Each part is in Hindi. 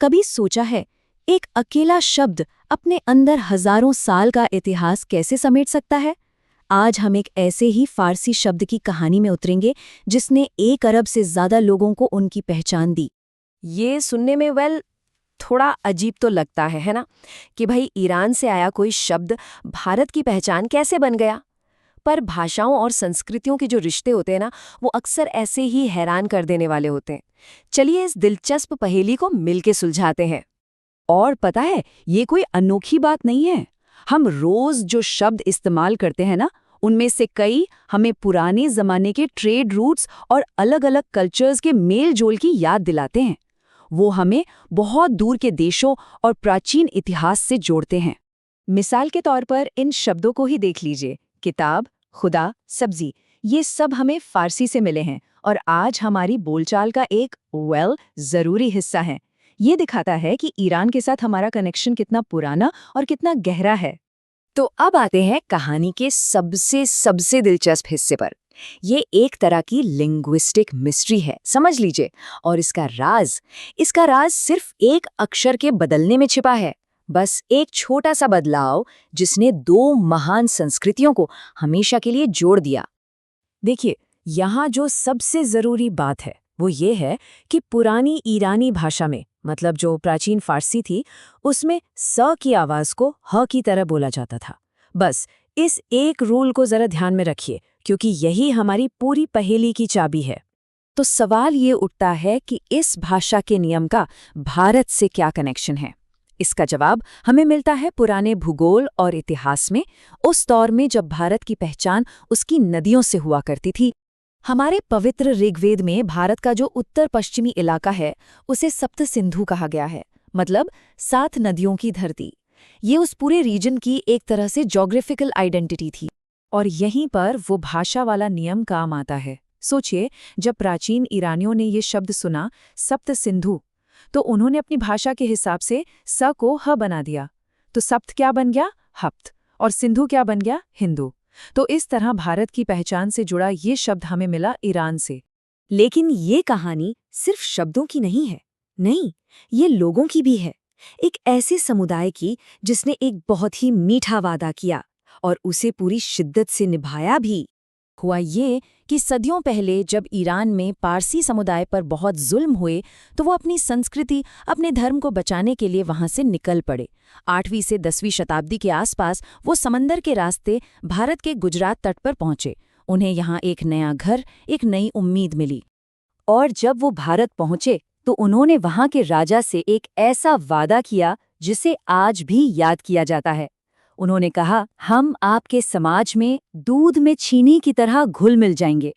कभी सोचा है एक अकेला शब्द अपने अंदर हजारों साल का इतिहास कैसे समेट सकता है? आज हम एक ऐसे ही फारसी शब्द की कहानी में उतरेंगे जिसने 1 अरब से ज्यादा लोगों को उनकी पहचान दी। ये सुनने में थोड़ा अजीब तो लगता है ना? कि भाई ईरान से आया कोई शब्द भारत की पहचान कैसे बन गया? पर भाषाओं और संस्कृतियों के जो रिश्ते होते हैं ना, वो अक्सर ऐसे ही हैरान कर देने वाले होते हैं। चलिए इस दिलचस्प पहेली को मिलके सुलझाते हैं। और पता है, ये कोई अनोखी बात नहीं है। हम रोज जो शब्द इस्तेमाल करते हैं ना, उनमें से कई हमें पुराने जमाने के ट्रेड रूट्स और अलग-अलग कल्चर्स के मेल जोल की याद दिलाते हैं। वो हमें बहुत दूर के देशों और प्राचीन इतिहास से जोड़ते हैं। मिसाल के तौर पर इन शब्दों को ही देख लीजिए। किताब, खुदा, सब्जी, ये सब हमें फारसी से मिले हैं और आज हमारी बोलचाल का एक जरूरी हिस्सा है। ये दिखाता है कि ईरान के साथ हमारा कनेक्शन कितना पुराना और कितना गहरा है। तो अब आते हैं कहानी के सबसे दिलचस्प हिस्से पर। ये एक तरह की लिंग्विस्टिक मिस्ट्री है, समझ लीजिए। और इसका राज सिर्फ एक अक्षर के बदलने में छिपा है। बस एक छोटा सा बदलाव जिसने 2 महान संस्कृतियों को हमेशा के लिए जोड़ दिया। देखिए, यहाँ जो सबसे जरूरी बात है वो ये है कि पुरानी ईरानी भाषा में, मतलब जो प्राचीन फारसी थी, उसमें स की आवाज को ह की तरह बोला जाता था। बस इस एक रूल को जरा ध्यान में रखिए, क्योंकि यही हमारी पूरी पहेली की चाबी है। तो सवाल ये उठता है कि इस भाषा के नियम का भारत से क्या कनेक्शन है? इसका जवाब हमें मिलता है पुराने भूगोल और इतिहास में, उस दौर में जब भारत की पहचान उसकी नदियों से हुआ करती थी। हमारे पवित्र ऋग्वेद में भारत का जो उत्तर पश्चिमी इलाका है उसे सप्त सिंधु कहा गया है, मतलब 7 नदियों की धरती। ये उस पूरे रीजन की एक तरह से ज्योग्राफिकल आइडेंटिटी थी। और यहीं पर वो भाषा वाला नियम काम आता है। सोचिए, जब प्राचीन ईरानियों ने ये शब्द सुना सप्त सिंधु, तो उन्होंने अपनी भाषा के हिसाब से स को ह बना दिया। तो सप्त क्या बन गया? हप्त। और सिंधु क्या बन गया? हिंदू। तो इस तरह भारत की पहचान से जुड़ा ये शब्द हमें मिला ईरान से। लेकिन ये कहानी सिर्फ शब्दों की नहीं है। नहीं, ये लोगों की भी है। एक ऐसे समुदाय की जिसने एक बहुत ही मीठा वादा किया और उसे पूरी शिद्दत से निभाया भी। हुआ ये कि सदियों पहले जब ईरान में पारसी समुदाय पर बहुत जुल्म हुए, तो वो अपनी संस्कृति, अपने धर्म को बचाने के लिए वहां से निकल पड़े। 8वीं से 10वीं शताब्दी के आसपास वो समंदर के रास्ते भारत के गुजरात तट पर पहुंचे। उन्हें यहाँ एक नया घर, एक नई उम्मीद मिली। और जब वो भारत पहुंचे तो उन्होंने वहां के राजा से एक ऐसा वादा किया जिसे आज भी याद किया जाता है। उन्होंने कहा, हम आपके समाज में दूध में चीनी की तरह घुल मिल जाएंगे।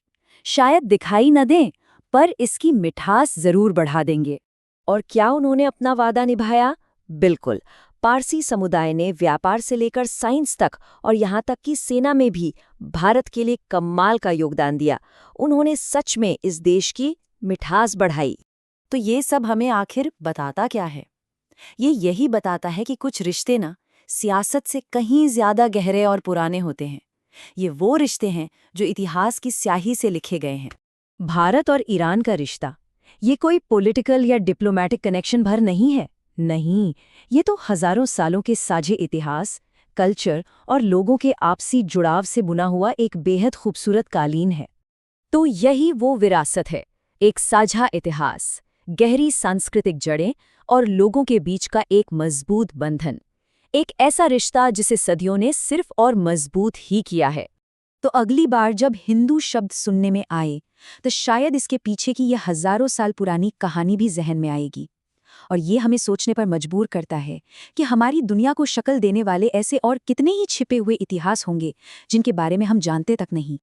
शायद दिखाई न दें, पर इसकी मिठास जरूर बढ़ा देंगे। और क्या उन्होंने अपना वादा निभाया? बिल्कुल। पारसी समुदाय ने व्यापार से लेकर साइंस तक और यहाँ तक कि सेना में भी भारत के लिए कमाल का योगदान दिया। उन्होंने सच में इस देश की मिठास बढ़ाई। तो ये सब हमें आखिर बताता क्या है? ये यही बताता है कि कुछ रिश्ते ना सियासत से कहीं ज्यादा गहरे और पुराने होते हैं। ये वो रिश्ते हैं जो इतिहास की स्याही से लिखे गए हैं। भारत और ईरान का रिश्ता, ये कोई पॉलिटिकल या डिप्लोमैटिक कनेक्शन भर नहीं है। नहीं, ये तो हजारों सालों के साझे इतिहास, कल्चर और लोगों के आपसी जुड़ाव से बुना हुआ एक बेहद खूबसूरत कालीन है। तो यही वो विरासत है, एक साझा इतिहास, गहरी सांस्कृतिक जड़ें और लोगों के बीच का एक मजबूत बंधन। एक ऐसा रिश्ता जिसे सदियों ने सिर्फ और मजबूत ही किया है। तो अगली बार जब हिंदू शब्द सुनने में आए, तो शायद इसके पीछे की यह हजारों साल पुरानी कहानी भी जहन में आएगी। और ये हमें सोचने पर मजबूर करता है कि हमारी दुनिया को शक्ल देने वाले ऐसे और कितने ही छिपे हुए इतिहास होंगे जिनके बारे में हम जानते तक नहीं।